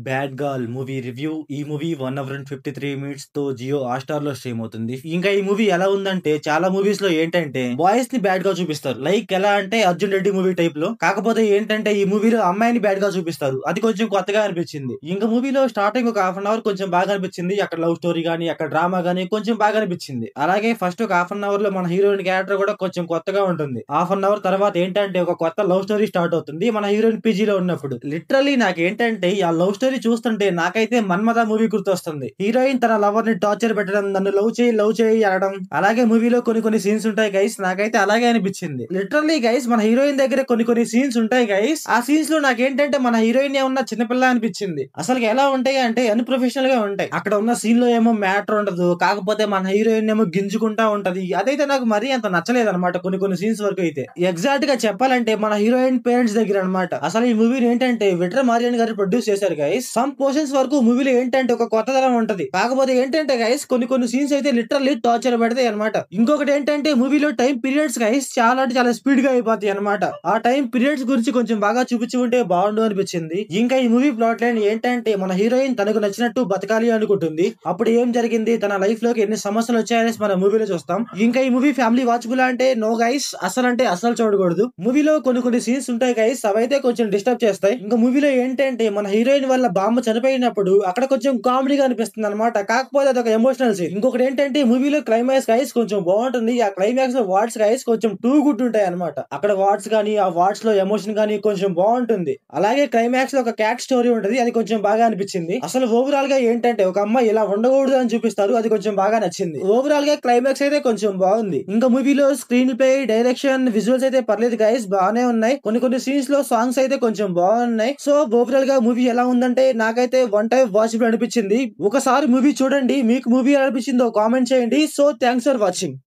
Bad girl movie review. ఈ movie 1 hour and 53 minutes తో Jio Hotstar లో స్ట్రీమ్ అవుతుంది. ఇంకా ఈ మూవీ ఎలా ఉందంటే, చాలా మూవీస్ లో ఏంటంటే బాయ్స్ ని బ్యాడ్ గా చూపిస్తారు. లైక్ ఎలా అంటే అర్జున్ రెడ్డి మూవీ టైప్ లో. కాకపోతే ఏంటంటే ఈ మూవీలో అమ్మాయిని బ్యాడ్ గా చూపిస్తారు. అది కొంచెం కొత్తగా అనిపించింది. ఇంకా మూవీలో స్టార్టింగ్ ఒక హాఫ్ అన్ అవర్ కొంచెం బాగా అనిపించింది. అక్కడ లవ్ స్టోరీ గానీ, అక్కడ డ్రామా గానీ కొంచెం బాగా అనిపించింది. అలాగే ఫస్ట్ ఒక హాఫ్ అన్ అవర్ లో మన హీరోయిన్ క్యారెక్టర్ కూడా కొంచెం కొత్తగా ఉంటుంది. హాఫ్ అన్ అవర్ తర్వాత ఏంటంటే ఒక కొత్త లవ్ స్టోరీ స్టార్ట్ అవుతుంది మన హీరోయిన్ పీజీలో ఉన్నప్పుడు. లిటరల్లీ నాకేంటంటే ఆ లవ్ స్టోరీ చూస్తుంటే నాకైతే మన్మథ మూవీ గుర్తొస్తుంది. హీరోయిన్ తన లవర్ ని టార్చర్ పెట్టడం, నన్ను లవ్ చేయి అనడం. అలాగే మూవీలో కొన్ని సీన్స్ ఉంటాయి గైస్, నాకైతే అలాగే అనిపించింది. లిటరల్లీ గైస్ మన హీరోయిన్ దగ్గర కొన్ని సీన్స్ ఉంటాయి గైస్. ఆ సీన్స్ లో నాకేంటంటే మన హీరోయిన్ ఏమన్నా చిన్నపిల్ల అనిపించింది. అసలు ఎలా ఉంటాయి అంటే అన్ప్రొఫెషనల్ గా ఉంటాయి. అక్కడ ఉన్న సీన్ లో ఏమో మ్యాటర్ ఉండదు, కాకపోతే మన హీరోయిన్ ఏమో గింజుకుంటా ఉంటది. అదైతే నాకు మరీ అంత నచ్చలేదు అనమాట. కొన్ని సీన్స్ వరకు అయితే ఎగ్జాక్ట్ గా చెప్పాలంటే మన హీరోయిన్ పేరెంట్స్ దగ్గర అనమాట. అసలు ఈ మూవీని ఏంటంటే విక్రమార్యన్ గారు ప్రొడ్యూస్ చేశారు గైస్. సమ్ పోర్షన్స్ వరకు మూవీలో ఏంటంటే ఒక కొత్తదనం ఉంటది. కాకపోతే ఏంటంటే గైస్ కొన్ని సీన్స్ అయితే లిటరల్లీ టార్చర్ పెడతాయి అనమాట. ఇంకొకటి ఏంటంటే మూవీలో టైం పీరియడ్స్ గైస్ చాలా అంటే చాలా స్పీడ్ గా అయిపోతాయి అనమాట. ఆ టైం పీరియడ్స్ గురించి కొంచెం బాగా చూపించి ఉంటే బాగుండు అనిపించింది. ఇంకా ఈ మూవీ ప్లాట్ లైన్ ఏంటంటే మన హీరోయిన్ తనకు నచ్చినట్టు బతకాలి అనుకుంటుంది. అప్పుడు ఏం జరిగింది, తన లైఫ్ లోకి ఎన్ని సమస్యలు వచ్చాయని మన మూవీలో చూస్తాం. ఇంకా ఈ మూవీ ఫ్యామిలీ వాచబుల్ అంటే నో గైస్, అసలు చూడకూడదు. మూవీలో కొన్ని సీన్స్ ఉంటాయి గైస్, అవైతే కొంచెం డిస్టర్బ్ చేస్తాయి. ఇంకా మూవీలో ఏంటంటే మన హీరోయిన్ వల్ల బామ్మ చనిపోయినప్పుడు అక్కడ కొంచెం కామెడీగా అనిపిస్తుంది అనమాట. కాకపోతే అదొక ఎమోషనల్ సీన్. ఇంకొకటి ఏంటంటే మూవీలో క్లైమాక్స్ గైస్ కొంచెం బాగుంటుంది. ఆ క్లైమాక్స్ లో వర్డ్స్ గైస్ కొంచెం టూ గుడ్ ఉంటాయి అనమాట. అక్కడ వర్డ్స్ గానీ, ఆ వర్డ్స్ లో ఎమోషన్ గానీ కొంచెం బాగుంటుంది. అలాగే క్లైమాక్స్ లో ఒక క్యాట్ స్టోరీ ఉంటది, అది కొంచెం బాగా అనిపించింది. అసలు ఓవరాల్ గా ఏంటంటే ఒక అమ్మాయి ఇలా ఉండకూడదు అని చూపిస్తారు, అది కొంచెం బాగా నచ్చింది. ఓవరాల్ గా క్లైమాక్స్ అయితే కొంచెం బాగుంది. ఇంకా మూవీలో స్క్రీన్ ప్లే, డైరెక్షన్, విజువల్స్ అయితే పర్లేదు గైస్, బాగానే ఉన్నాయి. కొన్ని సీన్స్ లో సాంగ్స్ అయితే కొంచెం బాగున్నాయి. సో ఓవరాల్ గా మూవీ ఎలా ఉందంటే నాకైతే వన్ టైం వాచబుల్ అనిపించింది. ఒకసారి మూవీ చూడండి, మీకు మూవీ ఎలా అనిపించిందో కామెంట్ చేయండి. So thanks for watching.